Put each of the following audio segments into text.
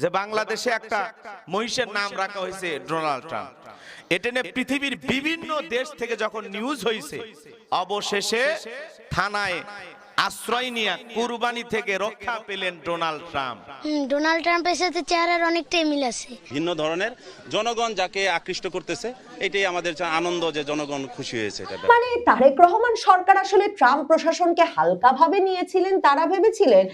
যে বাংলাদেশে একটা মহিষের নাম রাখা হয়েছে ডোনাল্ড ট্রাম্প। এটা নিয়ে পৃথিবীর বিভিন্ন দেশ থেকে যখন নিউজ হয়েছে, অবশেষে থানায় আশ্রয় নিয়ে কুরবানি থেকে রক্ষা পেলেন ডোনাল্ড ট্রাম্প। ডোনাল্ড ট্রাম্পের সাথে চেহারার অনেকটাই মিল আছে। ভিন্ন ধরনের জনগণ যাকে আকৃষ্ট করতেছে, এটাই আমাদের আনন্দ যে জনগণ খুশি হয়েছে। মানে তারেক রহমান সরকার আসলে ট্রাম্প প্রশাসনকে হালকাভাবে নিয়েছিলেন। তারা ভেবেছিলেন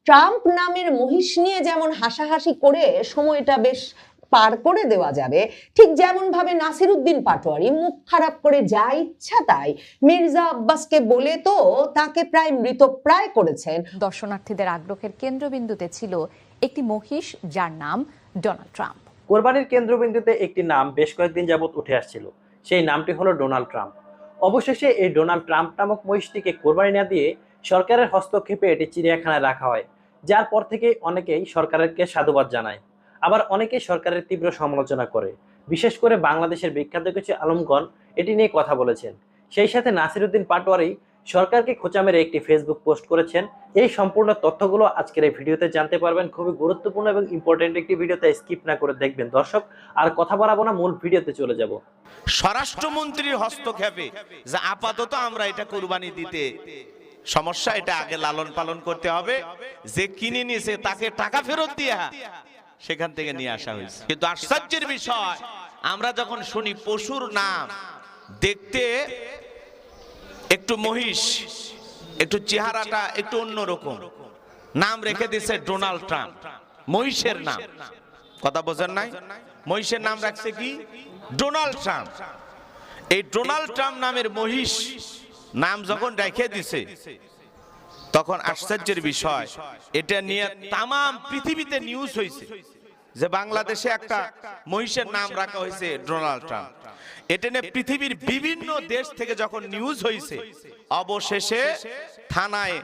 ট্রাম্প নামের মহিষ নিয়ে যেমন হাসাহাসি করে সময়টা বেশ পার করে দেওয়া যাবে, ঠিক যেমন ভাবে নাসিরউদ্দিন পাটোয়ারি মুখ খারাপ করে যা ইচ্ছা তাই মির্জা আব্বাসকে বলে তো তাকে প্রায় মৃতপ্রায় করেছেন। দর্শনার্থীদের আগ্রহের কেন্দ্রবিন্দুতে ছিল একটি মহিষ যার নাম ডোনাল্ড ট্রাম্প। কোরবানির কেন্দ্রবিন্দুতে একটি নাম বেশ কয়েকদিন যাবৎ উঠে আসছিল, সেই নামটি হলো ডোনাল্ড ট্রাম্প। অবশেষে এই ডোনাল্ড ট্রাম্প নামক মহিষটিকে কোরবানি না দিয়ে সরকারের হস্তক্ষেপে এটি চিড়িয়াখানায় রাখা হয়, যার পর থেকে অনেকেই সরকারকে সাধুবাদ জানায়, আবার অনেকেই সরকারের তীব্র সমালোচনা করে। বিশেষ করে বাংলাদেশের বিখ্যাত কিছু আলমগণ এটি নিয়ে কথা বলেছেন। সেই সাথে নাসিরউদ্দিন পাটোয়ারি সরকারকে খোঁচা মেরে একটি ফেসবুক পোস্ট করেছেন। এই সম্পূর্ণ তথ্যগুলো আজকের এই ভিডিওতে জানতে পারবেন। খুবই গুরুত্বপূর্ণ এবং ইম্পর্টেন্ট একটি ভিডিওতে স্কিপ না করে দেখবেন দর্শক। আর কথা বাড়াবো না, মূল ভিডিওতে চলে যাব। স্বরাষ্ট্রমন্ত্রীর হস্তক্ষেপে যে আপাতত আমরা এটা কুরবানি দিতে সমস্যা, এটা আগে লালন পালন করতে হবে, যে কিনে নিয়েছে তাকে টাকা ফেরত দিয়ে সেখান থেকে নিয়ে আসা হয়েছে। কিন্তু আশ্চর্যের বিষয়, আমরা যখন শুনি পশুর নাম দেখতে একটু মহিষ, একটু চেহারাটা একটু অন্যরকম, নাম রেখে দিয়েছে ডোনাল্ড ট্রাম্প। মহিষের নাম, কথা বোঝেন নাই? মহিষের নাম রাখছে কি? Donald Trump. এই ডোনাল্ড ট্রাম্প নামের মহিষ নাম যখন রেখে দিছে, তখন আশ্চর্যের বিষয়, এটা নিয়ে তাম পৃথিবীতে নিউজ হয়েছে যে বাংলাদেশে একটা মহিষের নাম রাখা হয়েছে ডোনাল্ড ট্রাম্প। এটা নিয়ে পৃথিবীর বিভিন্ন দেশ থেকে যখন নিউজ হয়েছে, অবশেষে থানায়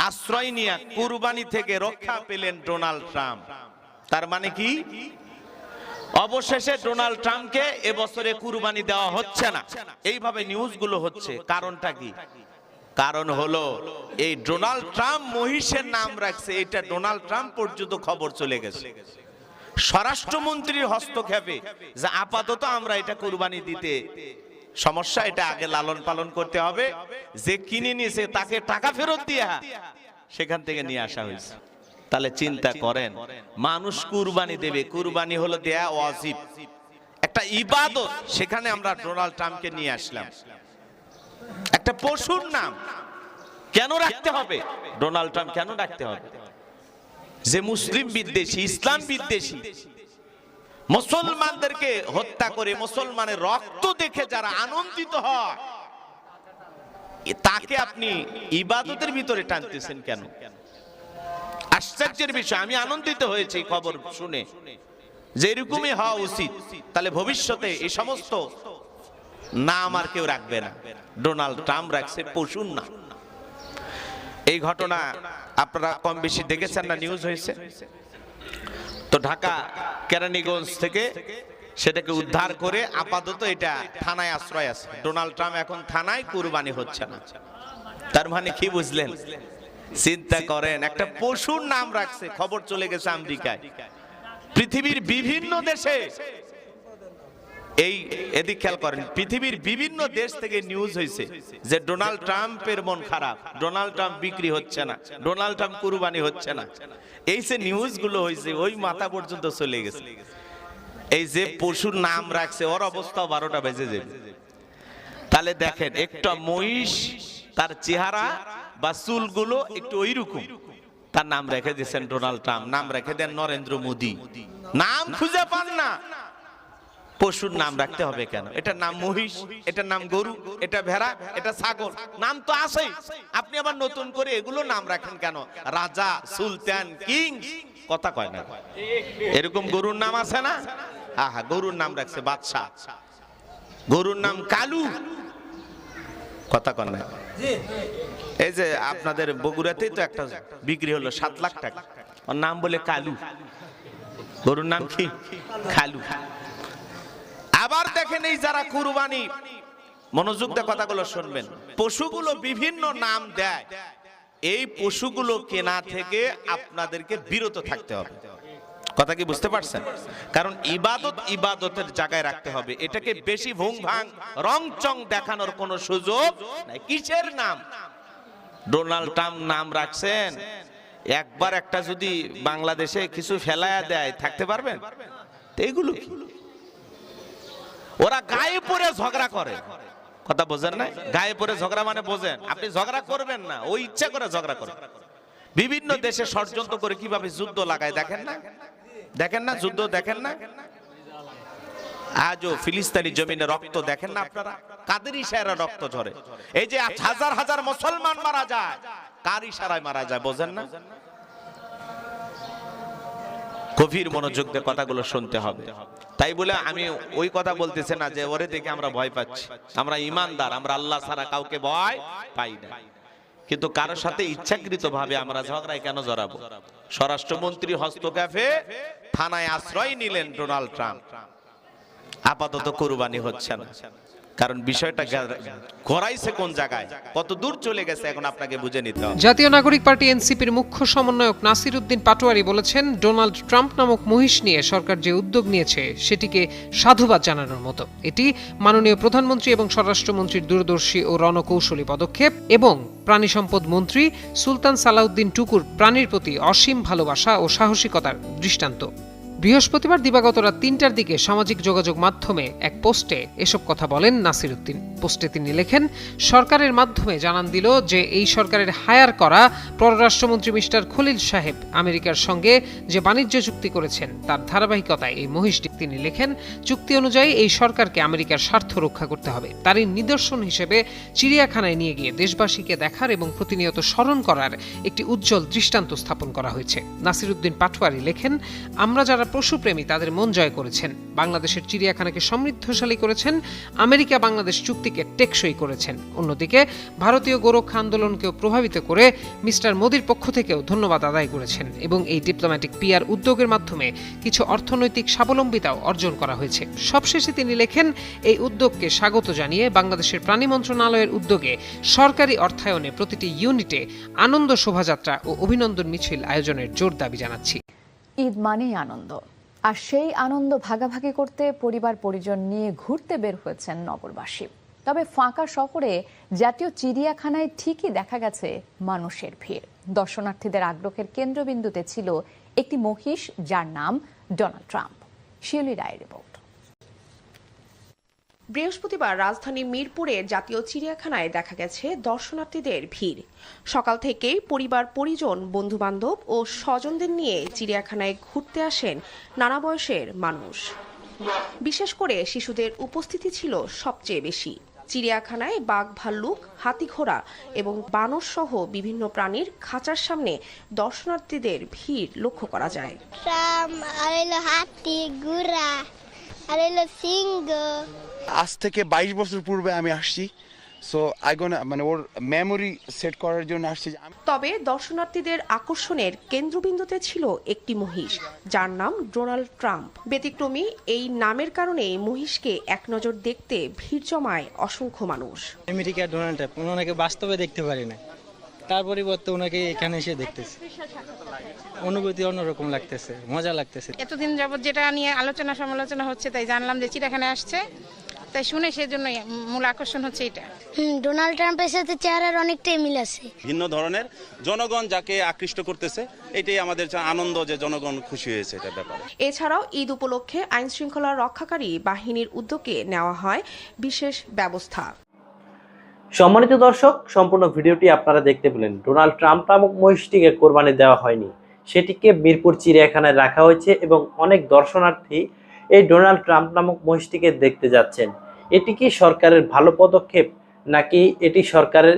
আশ্রয় নিয়ে কুরবানি থেকে রক্ষা পেলেন ডোনাল্ড ট্রাম্প। তার মানে কি? অবশেষে ডোনাল্ড ট্রাম্পকে এবছরে কুরবানি দেওয়া হচ্ছে না, এইভাবে নিউজগুলো হচ্ছে। কারণটা কি? কারণ হলো এই ডোনাল্ড ট্রাম্প মহিষের নাম রাখছে, এটা ডোনাল্ড ট্রাম্প পর্যন্ত খবর চলে গেছে। স্বরাষ্ট্রমন্ত্রীর হস্তক্ষেপে যে আপাতত আমরা এটা কুরবানি দিতে সমস্যা, এটা আগে লালন পালন করতে হবে, যে কিনে নিয়েছে তাকে টাকা ফেরত দিয়ে সেখান থেকে নিয়ে আসা হয়েছে। তাহলে চিন্তা করেন, মানুষ কুরবানি দেবে, কুরবানি হলো দেয়া ওয়াজিব, একটা ইবাদত, সেখানে আমরা ডোনাল্ড ট্রাম্পকে নিয়ে আসলাম। একটা পশুর নাম কেন রাখতে হবে? ডোনাল্ড ট্রাম্প কেন রাখতে হবে? যে মুসলিম বিদ্বেষী, ইসলাম বিদ্বেষী, মুসলমানদেরকে হত্যা করে মুসলমানের রক্ত দেখে যারা আনন্দিত হয়, তাকে আপনি ইবাদতের ভিতরে টানতেছেন কেন? আশ্চর্যের বিষয়। আমি আনন্দিত হয়েছি খবর শুনে, যে এরকমই হওয়া উচিত। তাহলে ভবিষ্যতে এই সমস্ত নাম আর কেউ রাখবে না, ডোনাল্ড ট্রাম্প রাখছে পশুর নাম। এই ঘটনা আপনারা কম বেশি দেখেছেন না, নিউজ হয়েছে তো। ঢাকা কেরানীগঞ্জ থেকে সেটাকে উদ্ধার করে আপাতত এটা থানায় আশ্রয় আছে। ডোনাল্ড ট্রাম্প এখন থানায়, কুরবানি হচ্ছে না। তার মানে কি বুঝলেন? চিন্তা করেন, একটা পশুর নাম রাখছে, খবর চলে গেছে আমেরিকায়, পৃথিবীর বিভিন্ন দেশে। এই এদিক খেয়াল করেন, পৃথিবীর বিভিন্ন দেশ থেকে নিউজ হয়েছে যে ডোনাল্ড ট্রাম্পের মন খারাপ, ডোনাল্ড ট্রাম্প বিক্রি হচ্ছে না, ডোনাল্ড ট্রাম্প কুরবানি হচ্ছে না। এই যে নিউজ গুলো হয়েছে, ওই মাথা পর্যন্ত চলে গেছে। এই যে পশুর নাম রাখছে, ওর অবস্থা 12টা বেজে যাবে। তাহলে দেখেন, একটা মহিষ, তার চেহারা বা চুলগুলো একটু ওইরকম, তার নাম রেখে দিয়েছেন ডোনাল্ড ট্রাম্প। নাম রেখে দেন নরেন্দ্র মোদী। নাম খুঁজে পান না, পশুর নাম রাখতে হবে কেন? এটার নাম মহিষ, এটার নাম গরু, এটা ভেড়া, এটা ছাগল, নাম তো আছেই। আপনি আবার নতুন করে এগুলো নাম রাখেন কেন? রাজা, সুলতান, কিং, কথা কয় না? এরকম গরুর নাম আছে না? আহা, গরুর নাম রাখছে বাদশাহ, গরুর নাম কালু, কথা কয় না? এই যে আপনাদের বগুড়াতেই তো একটা বিক্রি হলো 7 লাখ টাকা, ওর নাম বলে কালু, গরুর নাম কি? খালু। আবার দেখেন, এই যারা কুরবানি, মনোযোগ দিয়ে কথাগুলো শুনবেন, পশুগুলো বিভিন্ন নাম দেয়, এই পশুগুলো কেনা থেকে আপনাদেরকে বিরত থাকতে হবে। কথা কি বুঝতে পারছেন? কারণ ইবাদত ইবাদতের জায়গায় রাখতে হবে, এটাকে বেশি ভুং ভাং রং চং দেখানোর কোনো সুযোগ নাই। কিসের নাম? ডোনাল্ড ট্রাম্প নাম রাখছেন, একবার একটা যদি বাংলাদেশে কিছু ফেলায়া দেয় থাকতে পারবেন? এইগুলো কি? ওরা গায়ে পড়ে ঝগড়া করে, কথা বোঝেন না? গায়ে পড়ে ঝগড়া মানে বোঝেন, আপনি ঝগড়া করবেন না, ওই ইচ্ছা করে ঝগড়া করে। বিভিন্ন দেশে ষড়যন্ত্র করে কিভাবে যুদ্ধ লাগায় দেখেন না? দেখেন না যুদ্ধ? দেখেন না আজও ফিলিস্তিনি জমিনে রক্ত দেখেন না আপনারা? কাদের ইশারায় রক্ত ঝরে? এই যে হাজার হাজার মুসলমান মারা যায়, কার ইশারায় মারা যায় বোঝেন না? গভীর মনোযোগ দিয়ে কথাগুলো শুনতে হবে। তাই বলে আমি ওই কথা বলতেছি না যে ওরে দেখে আমরা ভয় পাচ্ছি। আমরা ইমানদার, আমরা আল্লাহ ছাড়া কাউকে ভয় পাই না। কিন্তু কারোর সাথে ইচ্ছাকৃত ভাবে আমরা ঝগড়ায় কেন জড়াবো? স্বরাষ্ট্রমন্ত্রী হস্তক্ষেপে থানায় আশ্রয় নিলেন ডোনাল্ড ট্রাম্প, আপাতত কুরবানি হচ্ছে না। কারণ বিষয়টা ঘোরাইছে কোন জায়গায়, কত দূর চলে গেছে, এখন আপনাকে বুঝে নিতে হবে। জাতীয় নাগরিক পার্টি এনসিপির মুখ্য সমন্বয়ক নাসির উদ্দিন পাটোয়ারি বলেছেন, ডোনাল্ড ট্রাম্প নামক মহিষ নিয়ে সরকার যে উদ্যোগ নিয়েছে সেটিকে সাধুবাদ জানানোর মতো। এটি মাননীয় প্রধানমন্ত্রী এবং স্বরাষ্ট্রমন্ত্রীর দূরদর্শী ও রণকৌশলী পদক্ষেপ এবং প্রাণী সম্পদ মন্ত্রী সুলতান সালাউদ্দিন টুকুর প্রাণীর প্রতি অসীম ভালোবাসা ও সাহসিকতার দৃষ্টান্ত। বৃহস্পতিবার দিবাগত রাত ৩টার দিকে সামাজিক যোগাযোগ মাধ্যমে এক পোস্টে এসব কথা বলেন নাসির উদ্দিন। পোস্টে তিনি লেখেন, সরকারের মাধ্যমে জানান দিল যে এই সরকারের হায়ার করা পররাষ্ট্রমন্ত্রী মিস্টার খলিল সাহেব আমেরিকার সঙ্গে যে বাণিজ্য চুক্তি করেছেন তার ধারাবাহিকতায় এই মহিষটি। তিনি লেখেন, চুক্তি অনুযায়ী এই সরকারকে আমেরিকার স্বার্থ রক্ষা করতে হবে। তারই নিদর্শন হিসেবে চিড়িয়াখানায় নিয়ে গিয়ে দেশবাসীকে দেখার এবং প্রতিনিয়ত স্মরণ করার একটি উজ্জ্বল দৃষ্টান্ত স্থাপন করা হয়েছে। নাসির উদ্দিন পাটোয়ারি লেখেন, আমরা যারা পশুপ্রেমী তাদের মন জয় করেছেন, বাংলাদেশের চিড়িয়াখানাকে সমৃদ্ধশালী করেছেন, আমেরিকা বাংলাদেশ চুক্তিকে টেকসই করেছেন। অন্যদিকে ভারতীয় গোরক্ষা আন্দোলনকেও প্রভাবিত করে মিস্টার মোদির পক্ষ থেকেও ধন্যবাদ আদায় করেছেন এবং এই ডিপ্লোম্যাটিক পিআর উদ্যোগের মাধ্যমে কিছু অর্থনৈতিক স্বাবলম্বিতাও অর্জন করা হয়েছে। সবশেষে তিনি লেখেন, এই উদ্যোগকে স্বাগত জানিয়ে বাংলাদেশের প্রাণী মন্ত্রণালয়ের উদ্যোগে সরকারি অর্থায়নে প্রতিটি ইউনিটে আনন্দ শোভাযাত্রা ও অভিনন্দন মিছিল আয়োজনের জোর দাবি জানাচ্ছি। ঈদ মানেই আনন্দ, আর সেই আনন্দ ভাগাভাগি করতে পরিবার পরিজন নিয়ে ঘুরতে বের হয়েছেন নগরবাসী। তবে ফাঁকা শহরে জাতীয় চিড়িয়াখানায় ঠিকই দেখা গেছে মানুষের ভিড়। দর্শনার্থীদের আগ্রহের কেন্দ্রবিন্দুতে ছিল একটি মহিষ যার নাম ডোনাল্ড ট্রাম্প। শিউলি রায়ের রিপোর্ট। বৃহস্পতিবার রাজধানী মিরপুরে জাতীয় চিড়িয়াখানায় দেখা গেছে দর্শনার্থীদের ভিড়। সকাল থেকেই পরিবার পরিজন, বন্ধুবান্ধব ও স্বজনদের নিয়ে চিড়িয়াখানায় ঘুরতে আসেন নানা বয়সের মানুষ। বিশেষ করে শিশুদের উপস্থিতি ছিল সবচেয়ে বেশি। চিড়িয়াখানায় বাঘ, ভাল্লুক, হাতি, ঘোড়া এবং বানর সহ বিভিন্ন প্রাণীর খাঁচার সামনে দর্শনার্থীদের ভিড় লক্ষ্য করা যায়। হাতি, ঘোড়া আর সিংহ। আজ থেকে 22 বছর পূর্বে আমি আসছি, সো মানে ওর মেমোরি সেট করার জন্য আসছি। তবে দর্শনার্থীদের আকর্ষণের কেন্দ্রবিন্দুতে ছিল একটি মহিষ যার নাম ডোনাল্ড ট্রাম্প। ব্যতিক্রমী এই নামের কারণে মহিষকে এক নজর দেখতে ভিড় জমায় অসংখ্য মানুষ। আমেরিকা ডোনাল্ড ট্রাম্প ওনাকে বাস্তবে দেখতে পারি না, তার পরিবর্তে ওনাকে এখানে এসে দেখতেছি, অনুভূতি অন্যরকম লাগতেছে, মজা লাগতেছে। এতদিন যাবত যেটা নিয়ে আলোচনা সমালোচনা হচ্ছে, তাই জানলাম যে চিড়িয়াখানায় আসছে, তাই শুনে সেজন্য মূল আকর্ষণ হচ্ছে এটা। ডোনাল্ড ট্রাম্পের সাথে চেহারার অনেকটাই মিল আছে। ভিন্ন ধরনের জনগণ যাকে আকৃষ্ট করতেছে, এটাই আমাদের আনন্দ যে জনগণ খুশি হয়েছে এটা ব্যাপারে। এছাড়াও ঈদ উপলক্ষে আইন শৃঙ্খলা রক্ষাকারী বাহিনীর উদ্যোগে নেওয়া হয় বিশেষ ব্যবস্থা। সম্মানিত দর্শক, সম্পূর্ণ ভিডিওটি আপনারা দেখতে পেলেন। ডোনাল্ড ট্রাম্প নামক মহিষটিকে কোরবানি দেওয়া হয়নি, সেটিকে মিরপুর চিড়িয়াখানায় রাখা হয়েছে এবং অনেক দর্শনার্থী এই ডোনাল্ড ট্রাম্প নামক মহিষটিকে দেখতে যাচ্ছেন। এটি কি সরকারের ভালো পদক্ষেপ, নাকি এটি সরকারের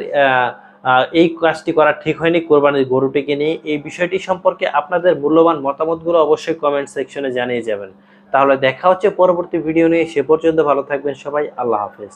এই কাজটি করা ঠিক হয়নি কোরবানির গরুটিকে নিয়ে? এই বিষয়টি সম্পর্কে আপনাদের মূল্যবান মতামতগুলো অবশ্যই কমেন্ট সেকশনে জানিয়ে যাবেন। তাহলে দেখা হচ্ছে পরবর্তী ভিডিও নিয়ে। সে পর্যন্ত ভালো থাকবেন সবাই। আল্লাহ হাফেজ।